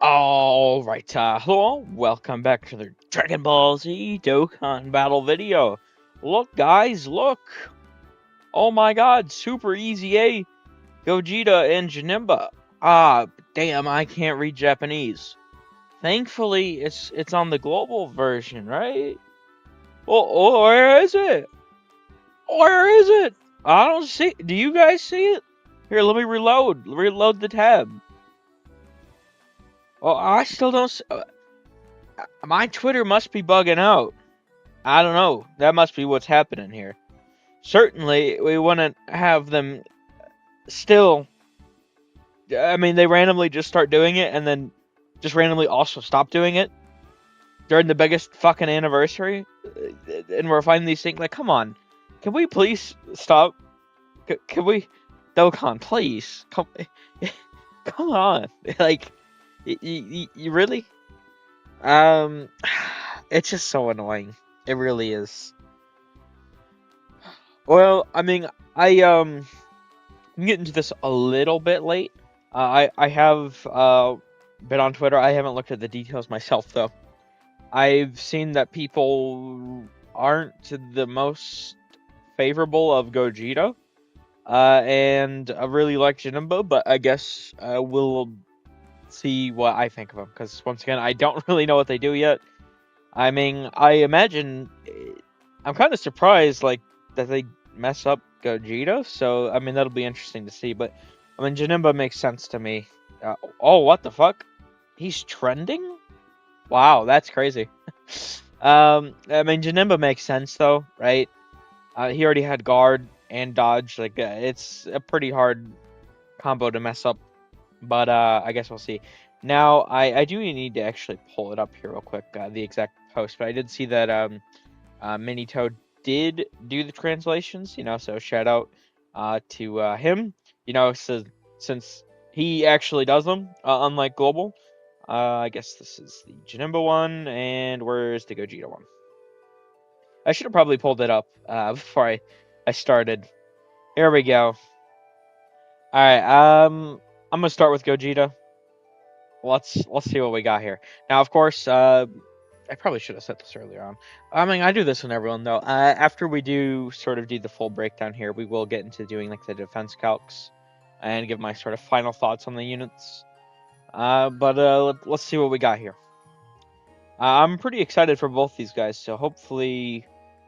Alright, hello, welcome back to the Dragon Ball Z Dokkan battle video. Look, guys, look! Oh my god, super easy, eh? Gogeta and Janemba. Damn, I can't read Japanese. Thankfully, it's on the global version, right? Oh, where is it? Where is it? I don't see. Do you guys see it? Here, let me reload the tab. Oh, I still don't. My Twitter must be bugging out. I don't know. That must be what's happening here. Certainly, we wouldn't have them still. I mean, they randomly just start doing it and then just randomly also stop doing it during the biggest fucking anniversary. And we're finding these things like, come on. Can we please stop? Can we? Dokkan, please. Come on. Like, you really? It's just so annoying. It really is. Well, I mean, I'm getting to this a little bit late. I have been on Twitter. I haven't looked at the details myself though. I've seen that people aren't the most favorable of Gogeta, and I really like Janemba, but I guess we'll see what I think of them because once again, I don't really know what they do yet. I mean, I imagine I'm kind of surprised like that they mess up Gogeta, so I mean that'll be interesting to see. But I mean Janemba makes sense to me. Oh, what the fuck? He's trending? Wow, that's crazy. I mean Janemba makes sense though, right? He already had guard and dodge. Like it's a pretty hard combo to mess up. But I guess we'll see. Now I do need to actually pull it up here real quick, the exact post. But I did see that Minito did do the translations, so shout out to him, so, since he actually does them, unlike Global. I guess this is the Janemba one, and where's the Gogeta one? I should have probably pulled it up before I started. Here we go. Alright, I'm gonna start with Gogeta. Let's see what we got here. Now, of course, I probably should have said this earlier on. I mean, I do this with everyone though. After we do the full breakdown here, we will get into doing like the defense calcs and give my sort of final thoughts on the units. But let's see what we got here. I'm pretty excited for both these guys, so hopefully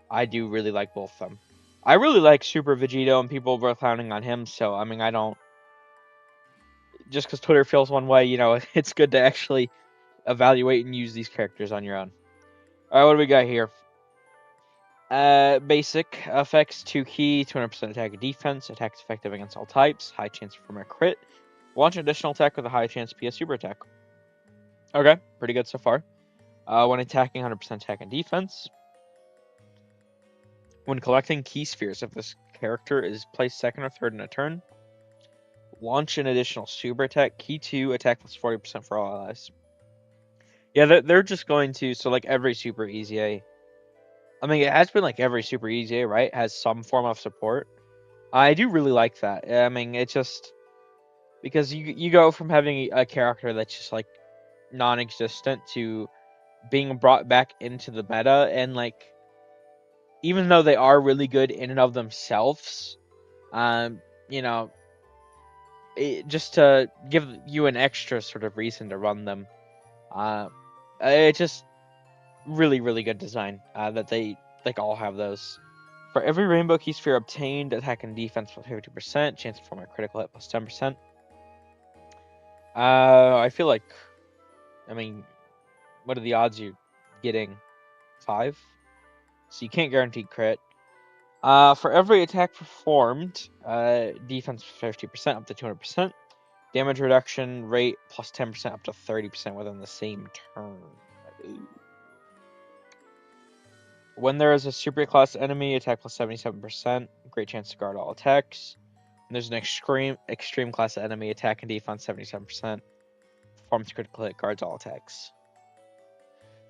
I do really like both of them. I really like Super Vegito, and people were clowning on him, so I mean, I don't. Just because Twitter feels one way, it's good to actually evaluate and use these characters on your own. Alright, what do we got here? Basic effects, 2 key, 200% attack and defense, attacks effective against all types, high chance from a crit, launch an additional attack with a high chance to be a super attack. Okay, pretty good so far. When attacking, 100% attack and defense. When collecting key spheres, if this character is placed second or third in a turn, launch an additional super attack, key 2, attack plus 40% for all allies. Yeah, they're just going to, so like every super easy I mean, it has been like every Super Easy, right? Has some form of support. I do really like that. I mean, it's just because you go from having a character that's just like non-existent to being brought back into the meta, and like even though they are really good in and of themselves, you know, just to give you an extra sort of reason to run them. It's just really good design that they like all have those. For every rainbow key sphere obtained, attack and defense plus 50%, chance to form a critical hit plus 10%. I feel like, I mean, what are the odds you're getting? 5? So you can't guarantee crit. For every attack performed, defense 50% up to 200%. Damage reduction rate plus 10% up to 30% within the same turn. Ooh. When there is a super class enemy, attack plus 77%. Great chance to guard all attacks. And there's an extreme class enemy, attack and defense 77%. Performs critical hit, guards all attacks.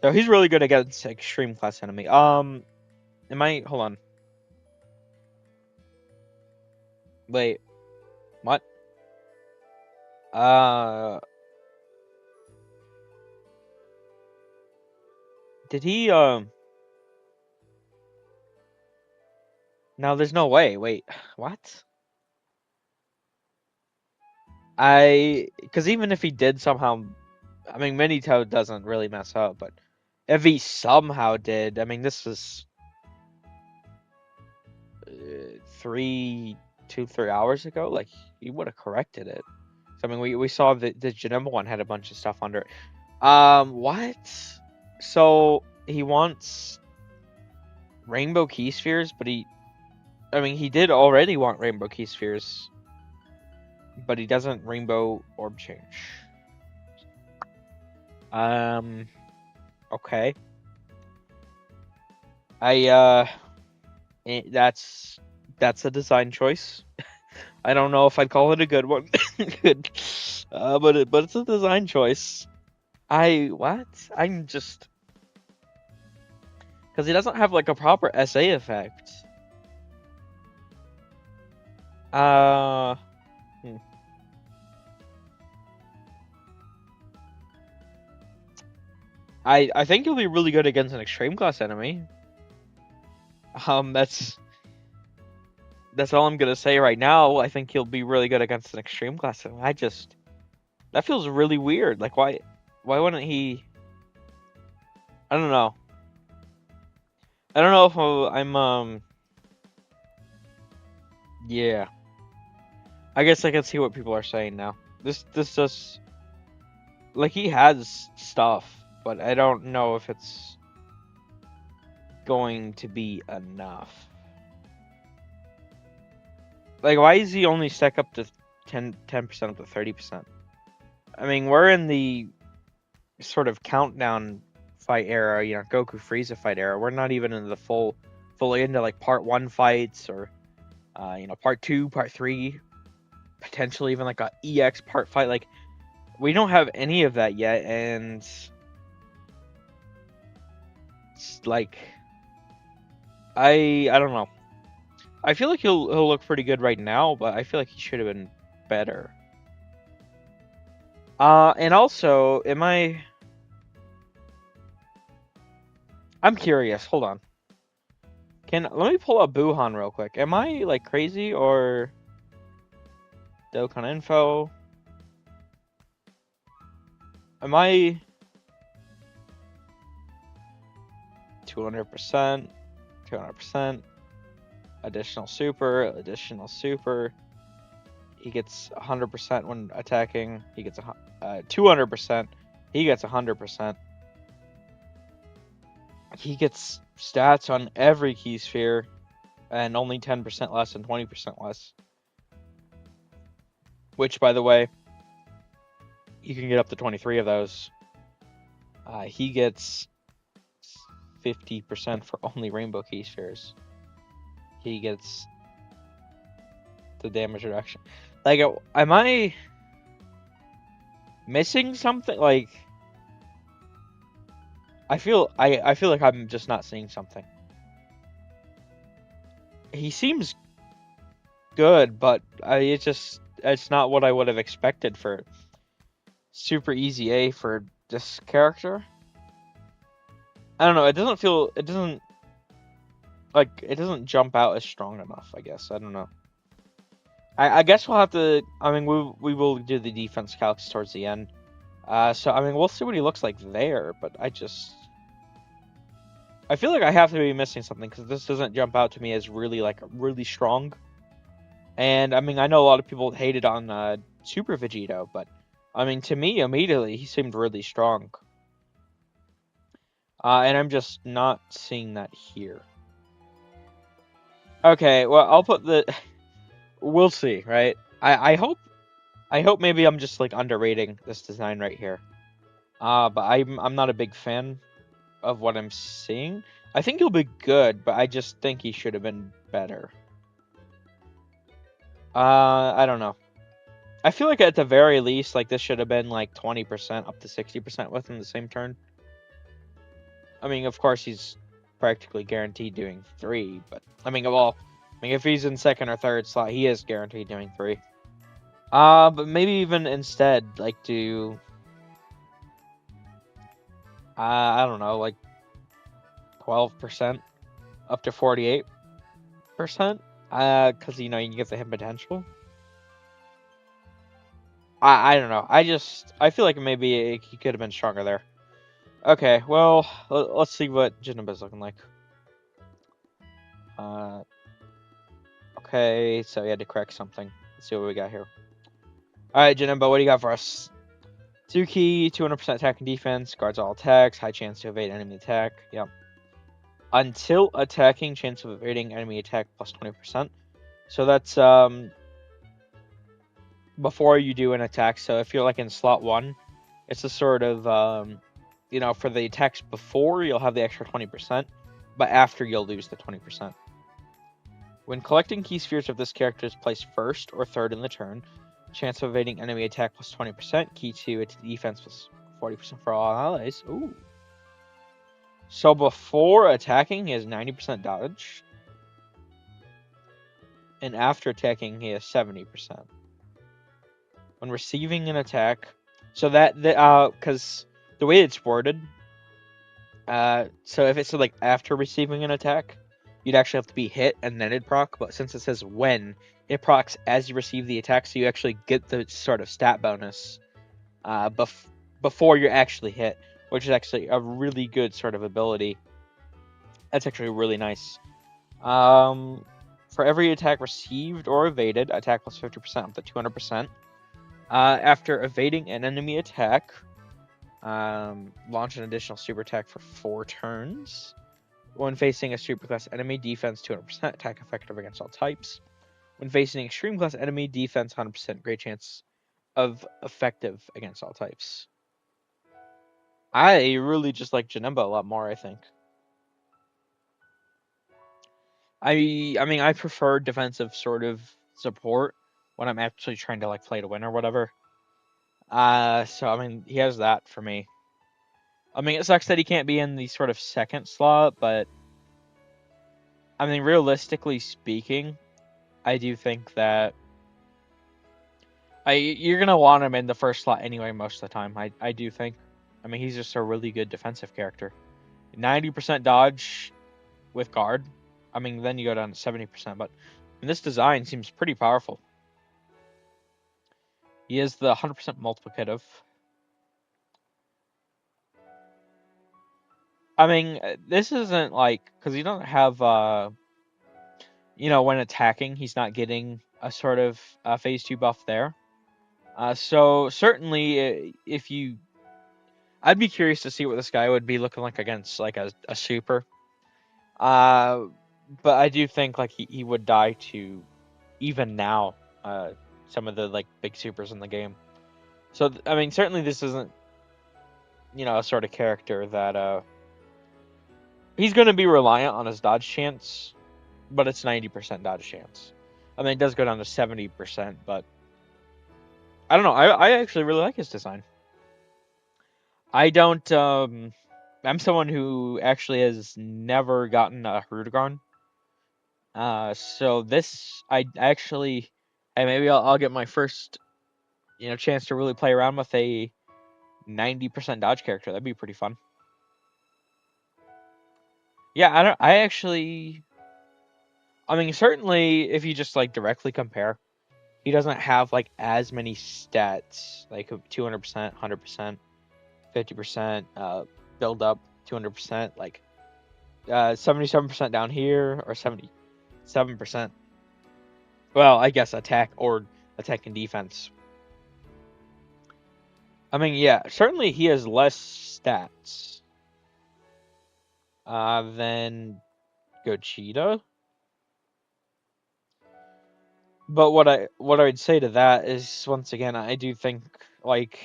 So he's really good against extreme class enemy. Hold on. Wait. What? Did he, No, there's no way. Wait, what? Because even if he did somehow, I mean, Minito doesn't really mess up, but if he somehow did, I mean, this was 3 hours ago. Like, he would have corrected it. So, I mean, we saw that the Janemba one had a bunch of stuff under it. What? So he wants rainbow key spheres, but he did already want rainbow key spheres, but he doesn't rainbow orb change. Okay. That's a design choice. I don't know if I'd call it a good one. Good. But it's a design choice. I'm just, because he doesn't have like a proper SA effect. I think he'll be really good against an extreme class enemy. That's all I'm gonna say right now. I think he'll be really good against an extreme class enemy. That feels really weird. Like, why wouldn't he? I don't know. I don't know if I'm yeah. I guess I can see what people are saying now. This just, like, he has stuff, but I don't know if it's going to be enough. Like, why is he only stack up to 10% up to 30%? I mean, we're in the sort of countdown fight era, you know, Goku Frieza fight era. We're not even in the fully into like part 1 fights, or you know, part 2, part 3, potentially even like a EX part fight. Like, we don't have any of that yet, and it's like, I don't know. I feel like he'll look pretty good right now, but I feel like he should have been better. And also, I'm curious. Hold on. Let me pull up Buhan real quick. Am I like crazy, or Dokkan info? Am I 200%? 200%. Additional super. He gets 100% when attacking. He gets 200%. He gets 100%. He gets stats on every key sphere, and only 10% less and 20% less. Which, by the way, you can get up to 23 of those. He gets 50% for only rainbow key spheres. He gets the damage reduction. Like, am I missing something? Like, I feel like I'm just not seeing something. He seems good, but it's not what I would have expected for super easy A for this character. I don't know. It doesn't jump out as strong enough, I guess. I don't know. I guess we'll have to. I mean, we will do the defense calcs towards the end. So I mean, we'll see what he looks like there. But I feel like I have to be missing something, because this doesn't jump out to me as really strong. And I mean, I know a lot of people hated on Super Vegito, but I mean, to me, immediately he seemed really strong. And I'm just not seeing that here. Okay, well, I'll put the. We'll see, right? I hope maybe I'm just like underrating this design right here. But I'm not a big fan of what I'm seeing. I think he'll be good, but I just think he should have been better. I don't know. I feel like at the very least, like, this should have been like 20% up to 60% within the same turn. I mean, of course, he's practically guaranteed doing 3, but I mean, if he's in second or third slot, he is guaranteed doing 3. But maybe even instead, like, do I don't know, like, 12% up to 48%. Because, you can get the hit potential. I don't know. I feel like maybe he could have been stronger there. Okay, well, let's see what Janemba's looking like. Okay, so he had to correct something. Let's see what we got here. Alright, Janemba, what do you got for us? 2 key, 200% attack and defense, guards all attacks, high chance to evade enemy attack. Yep. Until attacking, chance of evading enemy attack plus 20%. So that's before you do an attack. So if you're like in slot 1, it's a sort of for the attacks before you'll have the extra 20%, but after you'll lose the 20%. When collecting key spheres of this character is placed first or third in the turn, chance of evading enemy attack plus 20%, key 2 its defense plus 40% for all allies. Ooh. So before attacking, he has 90% dodge. And after attacking, he has 70%. When receiving an attack, so because the way it's worded, so if it's like after receiving an attack, you'd actually have to be hit and then it'd proc, but since it says when, it procs as you receive the attack, so you actually get the sort of stat bonus before you're actually hit, which is actually a really good sort of ability. That's actually really nice. For every attack received or evaded, attack plus 50% up to 200%. After evading an enemy attack, launch an additional super attack for 4 turns. When facing a super class enemy, defense 200%, attack effective against all types. When facing extreme class enemy, defense 100%, great chance of effective against all types. I really just like Janemba a lot more, I think. I mean, I prefer defensive sort of support when I'm actually trying to like play to win or whatever. So I mean, he has that for me. I mean, it sucks that he can't be in the sort of second slot, but I mean, realistically speaking, I do think that you're gonna want him in the first slot anyway most of the time. I do think. I mean, he's just a really good defensive character. 90% dodge with guard. I mean, then you go down to 70%, but this design seems pretty powerful. He is the 100% multiplicative. I mean, this isn't like, because he doesn't have, when attacking, he's not getting a sort of phase 2 buff there. So certainly, I'd be curious to see what this guy would be looking like against like a super. But I do think like he would die to even now some of the like big supers in the game. So I mean, certainly this isn't a sort of character that he's going to be reliant on his dodge chance, but it's 90% dodge chance. I mean, it does go down to 70%, but I don't know. I actually really like his design. I don't. I'm someone who actually has never gotten a Hrudegarn. So this, I actually, hey, maybe I'll get my first, chance to really play around with a 90% dodge character. That'd be pretty fun. Yeah, I mean, certainly if you just like directly compare, he doesn't have like as many stats, like 200%, 100%, 50%, build up 200%, like 77% down here, or 77%. Well, I guess attack and defense. I mean, yeah, certainly he has less stats than Gogeta. But what I'd say to that is, once again, I do think like,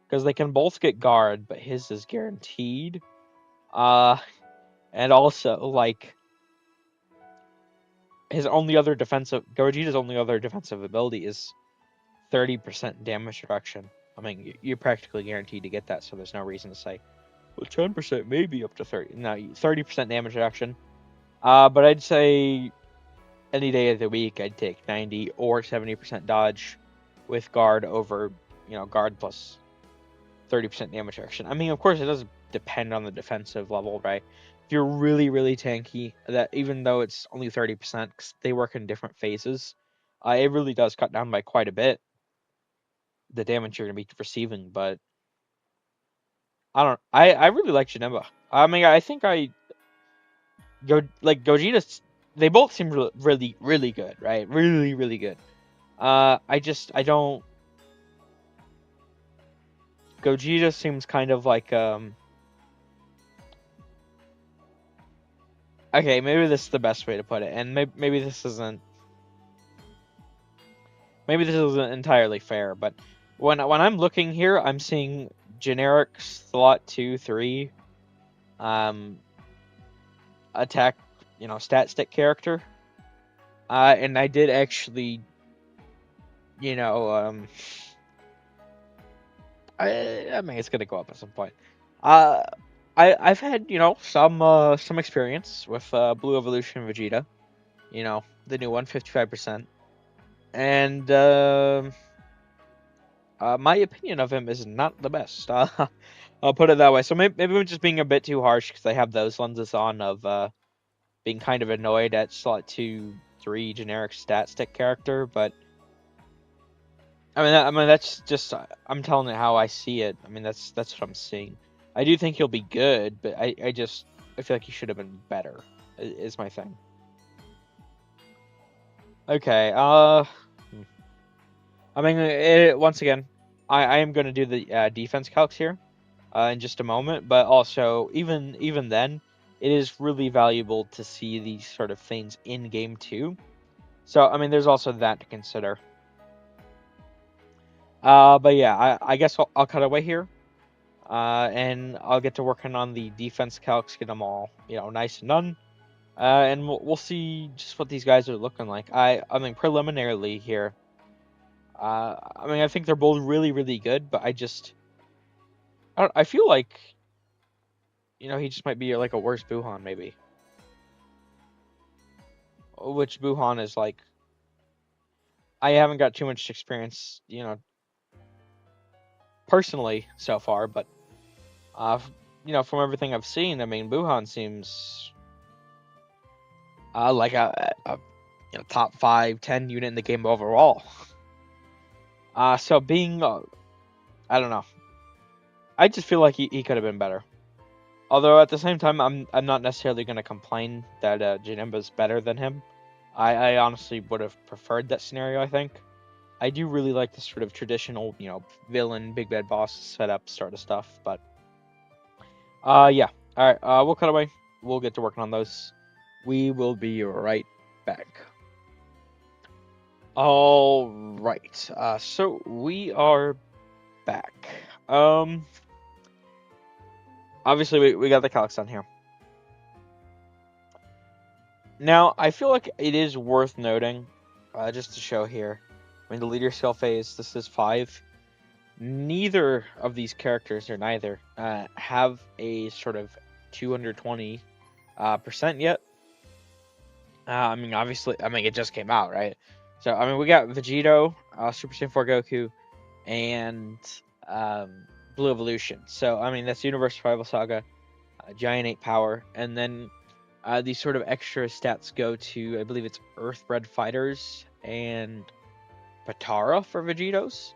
because they can both get guard, but his is guaranteed. And also like Gogeta's only other defensive ability is 30% damage reduction. I mean, you're practically guaranteed to get that, so there's no reason to say, well, 10% maybe up to 30. No, 30% damage reduction. But I'd say any day of the week, I'd take 90 or 70% dodge with guard over, guard plus 30% damage reduction. I mean, of course, it does depend on the defensive level, right? If you're really, really tanky, that even though it's only 30%, 'cause they work in different phases, it really does cut down by quite a bit the damage you're gonna be receiving. But I really like Janemba. I mean, I think Gogeta. They both seem really, really good, right? Really, really good. I don't. Gogeta seems kind of like Okay, maybe this is the best way to put it, and maybe this isn't entirely fair, but when I'm looking here, I'm seeing generic slot 2-3, attack, stat stick character, and I did actually, I mean it's gonna go up at some point. I've had some experience with Blue Evolution Vegeta, the new one, 55%. And my opinion of him is not the best. I'll put it that way. So maybe I'm just being a bit too harsh because I have those lenses on of being kind of annoyed at slot 2-3 generic stat stick character. But I mean that's just I'm telling it how I see it. I mean that's what I'm seeing. I do think he'll be good, but I feel like he should have been better. Is my thing. Okay. I mean, once again, I am going to do the defense calcs here in just a moment, but also even then, it is really valuable to see these sort of things in game too. So I mean, there's also that to consider. But yeah, I guess I'll cut away here, and I'll get to working on the defense calcs, get them all nice and done, and we'll see just what these guys are looking like. I mean, preliminarily here. I mean, I think they're both really, really good, but I feel like, he just might be like a worse Buhan, maybe. Which Buhan is like, I haven't got too much experience, personally so far, but, from everything I've seen, I mean, Buhan seems like a top 5-10 unit in the game overall. So being, I don't know. I just feel like he could have been better. Although at the same time, I'm not necessarily going to complain that Janemba's better than him. I honestly would have preferred that scenario, I think. I do really like the sort of traditional, villain, big bad boss setup sort of stuff, but... yeah. Alright, we'll cut away. We'll get to working on those. We will be right back. Alright, so we are back. Obviously, we got the Calcs done here. Now, I feel like it is worth noting, just to show here, when the leader skill phase, this is 5, neither of these characters, or neither, have a sort of 220% yet. I mean, obviously, it just came out, right? So, I mean, we got Vegito, Super Saiyan 4 Goku, and Blue Evolution. So, I mean, that's Universe Survival Saga, Giant 8 Power, and then these sort of extra stats go to, I believe it's Earthbred Fighters and Patara for Vegetos.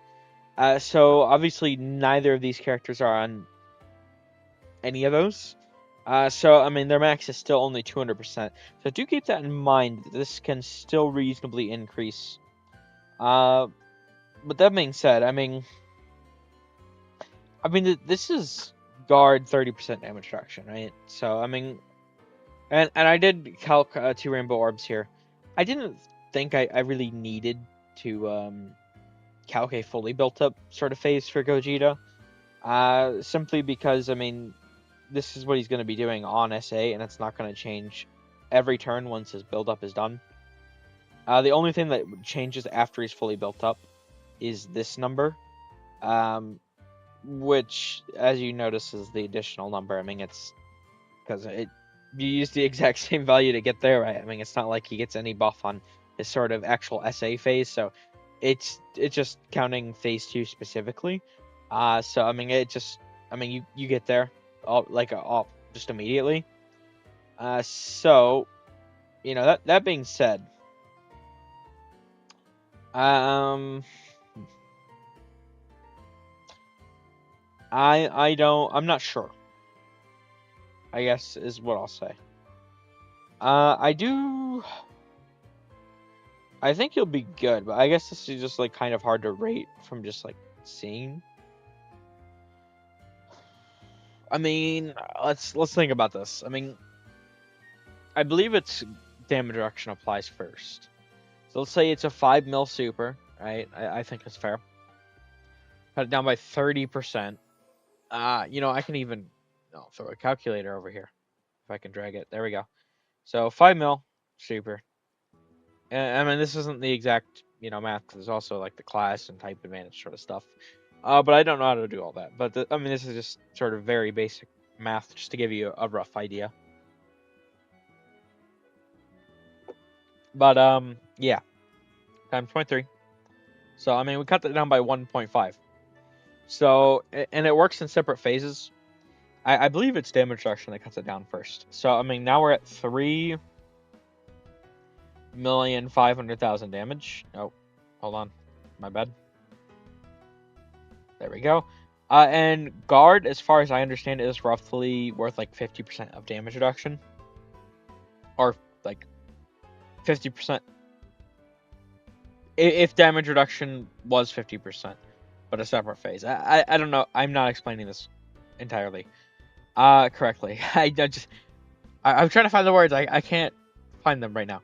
So, obviously, neither of these characters are on any of those. So, I mean, their max is still only 200%. So, do keep that in mind. This can still reasonably increase. But that being said, I mean, this is guard 30% damage reduction, right? So, I mean, and I did calc 2 rainbow orbs here. I didn't think I really needed to calc a fully built up sort of phase for Gogeta. Simply because, I mean, this is what he's going to be doing on SA, and it's not going to change every turn once his build up is done. The only thing that changes after he's fully built up is this number, which, as you notice, is the additional number. I mean, it's because you use the exact same value to get there, right? I mean, it's not like he gets any buff on his sort of actual SA phase, so it's just counting phase 2 specifically. So I mean, you get there. off just immediately. So, that being said, I'm not sure, I guess is what I'll say. I think he'll be good, but I guess this is just like kind of hard to rate from just like seeing. I mean, let's think about this. I mean, I believe it's damage reduction applies first. So let's say it's a 5 mil super, right? I think it's fair. Cut it down by 30%. I can even throw a calculator over here if I can drag it. There we go. So 5 mil super. I mean, this isn't the exact math, because there's also like the class and type advantage sort of stuff. But I don't know how to do all that. But I mean, this is just sort of very basic math, just to give you a rough idea. But yeah, times 0.3. So I mean, we cut that down by 1.5. So, and it works in separate phases. I believe it's damage reduction that cuts it down first. So I mean, now we're at 3,500,000 damage. Oh, hold on, my bad. There we go. And guard, as far as I understand, is roughly worth like 50% of damage reduction, or like 50%. If damage reduction was 50%, but a separate phase. I don't know. I'm not explaining this entirely correctly. I'm trying to find the words. I can't find them right now.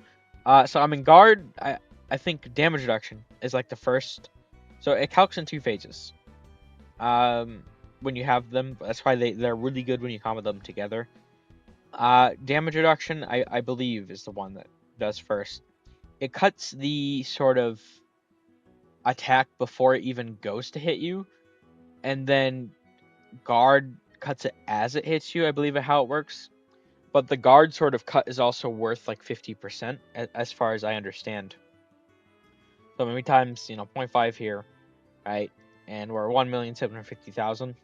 So I'm in guard. I think damage reduction is like the first. So it calcs in 2 phases. When you have them, that's why they're really good when you combo them together. Damage reduction, I believe, is the one that does first. It cuts the sort of attack before it even goes to hit you, and then guard cuts it as it hits you, I believe, is how it works. But the guard sort of cut is also worth like 50%, as far as I understand. So many times, 0.5 here, right? And we're 1,750,000.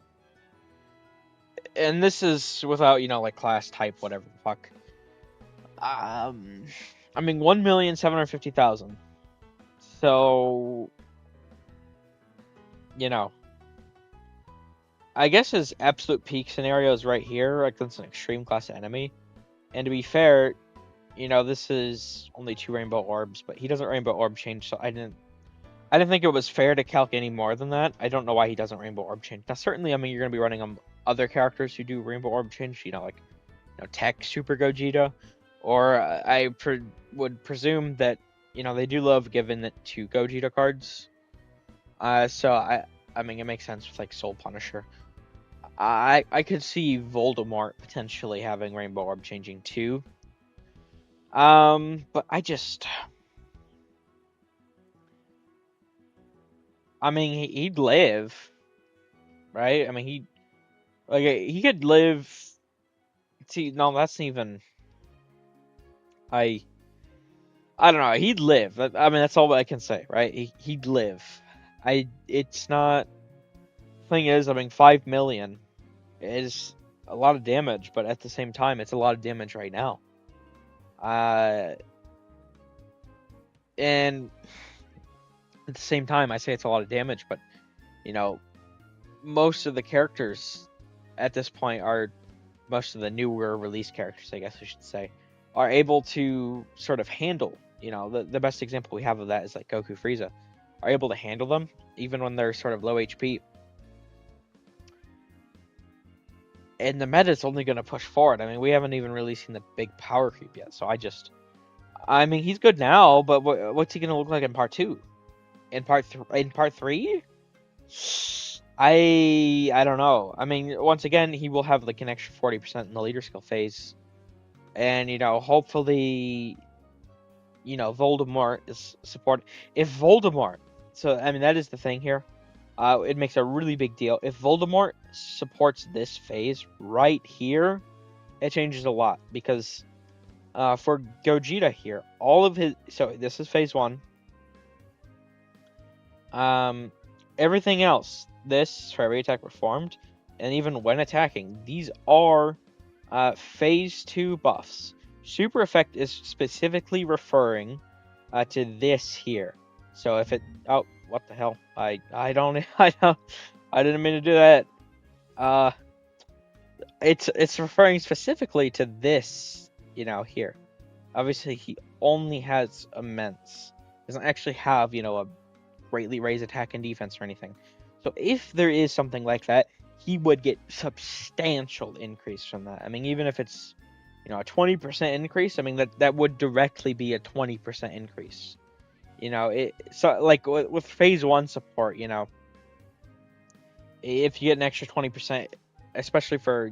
And this is without, like class type, whatever the fuck. I mean, 1,750,000. So, I guess his absolute peak scenario is right here, like that's an extreme class enemy. And to be fair, this is only 2 rainbow orbs, but he doesn't rainbow orb change, so I didn't think it was fair to calc any more than that. I don't know why he doesn't rainbow orb change. Now, certainly, I mean, you're gonna be running other characters who do rainbow orb change, like Tech Super Gogeta, or I would presume that they do love giving it to Gogeta cards. So I mean, it makes sense with like Soul Punisher. I could see Voldemort potentially having rainbow orb changing too. But I mean, he'd live, right? I mean, he could live. See, no, that's even. I don't know. He'd live. I mean, that's all I can say, right? He'd live. It's not. Thing is, I mean, 5 million is a lot of damage, but at the same time, it's a lot of damage right now. And at the same time, I say it's a lot of damage, but most of the characters at this point are most of the newer release characters, I guess I should say, are able to sort of handle. The best example we have of that is like Goku, Frieza, are able to handle them even when they're sort of low HP. And the meta's only going to push forward. I mean, we haven't even really seen the big power creep yet. So I mean, he's good now, but what's he going to look like in part 2? In part 3? I don't know. I mean, once again, he will have like an extra 40% in the leader skill phase. And, hopefully, Voldemort is supported. If Voldemort, so, I mean, that is the thing here. It makes a really big deal. If Voldemort supports this phase right here, it changes a lot. Because for Gogeta here, all of his... So, this is phase 1. Everything else, this, for every attack performed, and even when attacking. These are phase 2 buffs. Super effect is specifically referring to this here. So if it, oh, what the hell? I don't I didn't mean to do that. It's referring specifically to this, here. Obviously, he only has immense. Doesn't actually have, a greatly raised attack and defense or anything. So if there is something like that, he would get substantial increase from that. I mean, even if it's, a 20% increase, I mean that would directly be a 20% increase. So like with phase 1 support, if you get an extra 20%, especially for,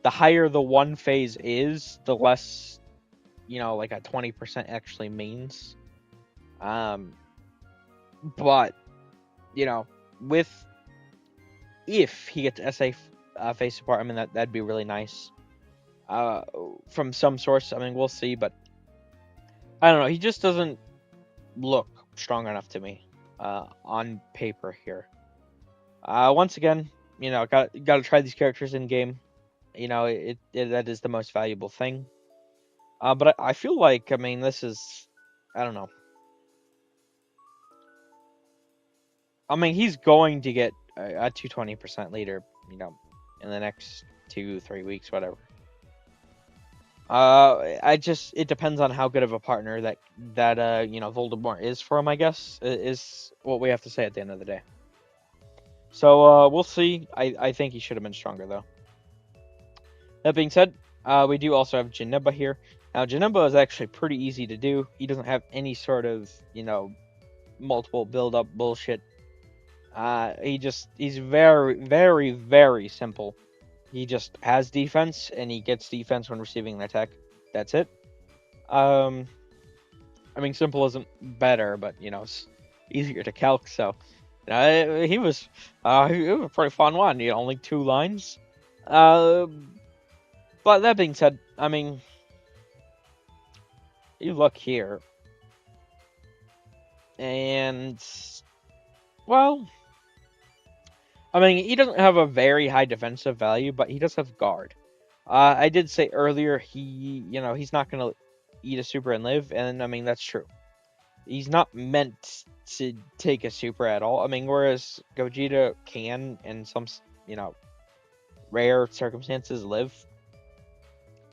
the higher the one phase is, the less, like a 20% actually means. But, with, if he gets SA phase support, I mean, that'd be really nice. From some source, I mean, we'll see, but I don't know. He just doesn't look strong enough to me on paper here. Once again, got to try these characters in game. That is the most valuable thing. But I feel like, I mean, this is, I don't know. I mean, he's going to get a 220% later, in the next 2-3 weeks, whatever. It depends on how good of a partner that Voldemort is for him, I guess, is what we have to say at the end of the day. So, we'll see. I think he should have been stronger, though. That being said, we do also have Janemba here. Now, Janemba is actually pretty easy to do. He doesn't have any sort of, multiple build-up bullshit. He's very, very, very simple. He just has defense, and he gets defense when receiving an attack. That's it. I mean, simple isn't better, but, it's easier to calc, so... he was a pretty fun one. Only 2 lines. But that being said, I mean... You look here. And... Well... I mean, he doesn't have a very high defensive value, but he does have guard. I did say earlier he's not going to eat a super and live, and I mean, that's true. He's not meant to take a super at all. I mean, whereas Gogeta can, in some, rare circumstances, live.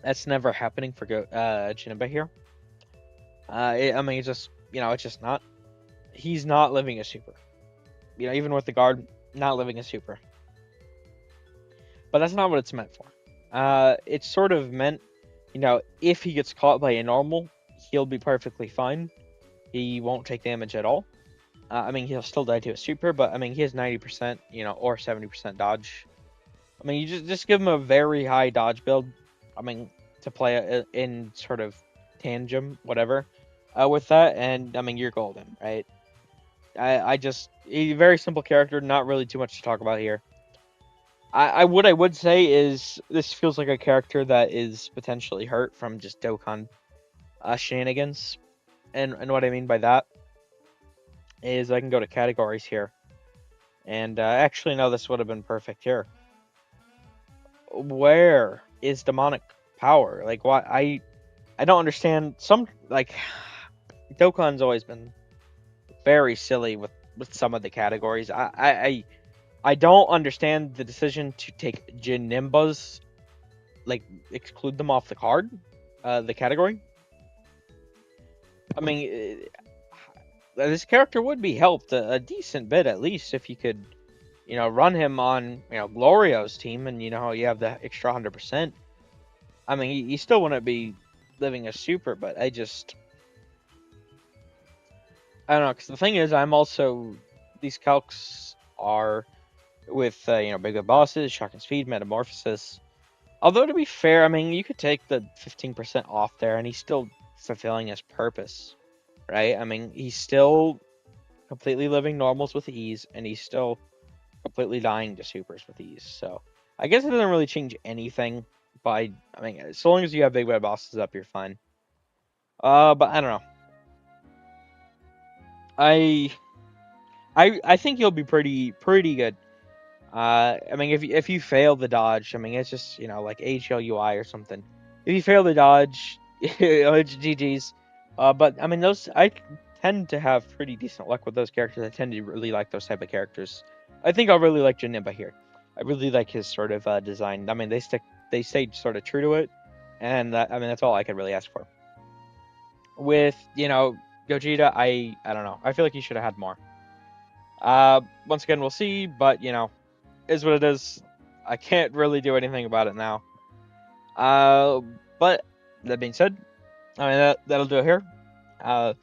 That's never happening for Janemba here. I mean, it's just, it's just not. He's not living a super. Even with the guard, not living a super. But that's not what it's meant for. It's sort of meant, if he gets caught by a normal, he'll be perfectly fine. He won't take damage at all. I mean, he'll still die to a super, but I mean, he has 90%, or 70% dodge. I mean, you just give him a very high dodge build. I mean, to play in sort of tangent, whatever, with that, and I mean, you're golden, right? A very simple character, not really too much to talk about here. What I would say is this feels like a character that is potentially hurt from just Dokkan shenanigans. And what I mean by that is I can go to categories here. And actually, no, this would have been perfect here. Where is demonic power? Like, why? I don't understand. Dokkan's always been very silly with some of the categories. I don't understand the decision to take Janembas, exclude them off the card, the category. I mean, this character would be helped a decent bit, at least, if you could, run him on, Glorio's team, and, you have the extra 100%. I mean, he still wouldn't be living a super, but I don't know, because the thing is, these calcs are with, bigger bosses, shock and speed, metamorphosis. Although, to be fair, I mean, you could take the 15% off there, and he's still fulfilling his purpose, right? I mean, he's still completely living normals with ease, and he's still completely dying to supers with ease. So, I guess it doesn't really change anything, but I mean, so long as you have big bad bosses up, you're fine. But I don't know. I think he'll be pretty good. I mean, if you fail the dodge, I mean, it's just, you know, like HLUI or something. If you fail the dodge, it's GG's. But I mean, I tend to have pretty decent luck with those characters. I tend to really like those type of characters. I think I'll really like Janemba here. I really like his sort of design. I mean, they stayed sort of true to it, and I mean, that's all I could really ask for. With, you know, Gogeta, I don't know. I feel like he should have had more. Once again, we'll see, but you know, is what it is. I can't really do anything about it now. But that being said, I mean that'll do it here. Uh,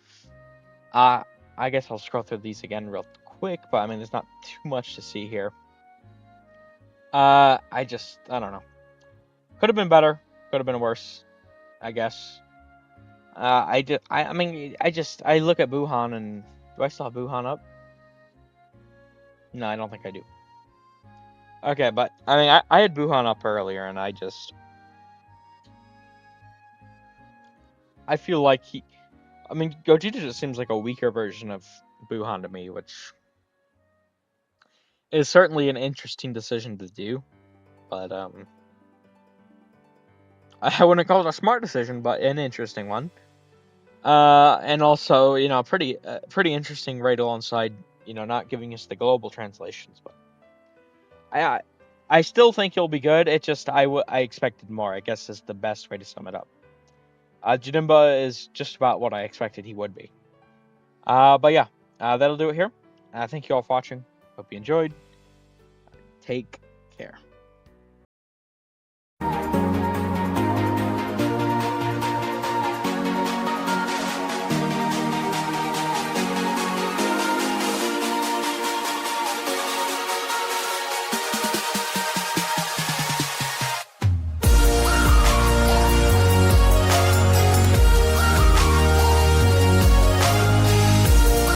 uh, I guess I'll scroll through these again real quick, but I mean there's not too much to see here. I don't know. Could have been better. Could have been worse. I guess. I look at Buhan and do I still have Buhan up? No, I don't think I do. Okay, but I mean I had Buhan up earlier and I feel like I mean, Gogeta just seems like a weaker version of Buhan to me, which is certainly an interesting decision to do. But I wouldn't call it a smart decision, but an interesting one. And also, you know, pretty interesting right alongside, you know, not giving us the global translations. But I still think he'll be good. It just I expected more. I guess is the best way to sum it up. Janemba is just about what I expected he would be. But yeah, that'll do it here. Thank you all for watching. Hope you enjoyed. Take care.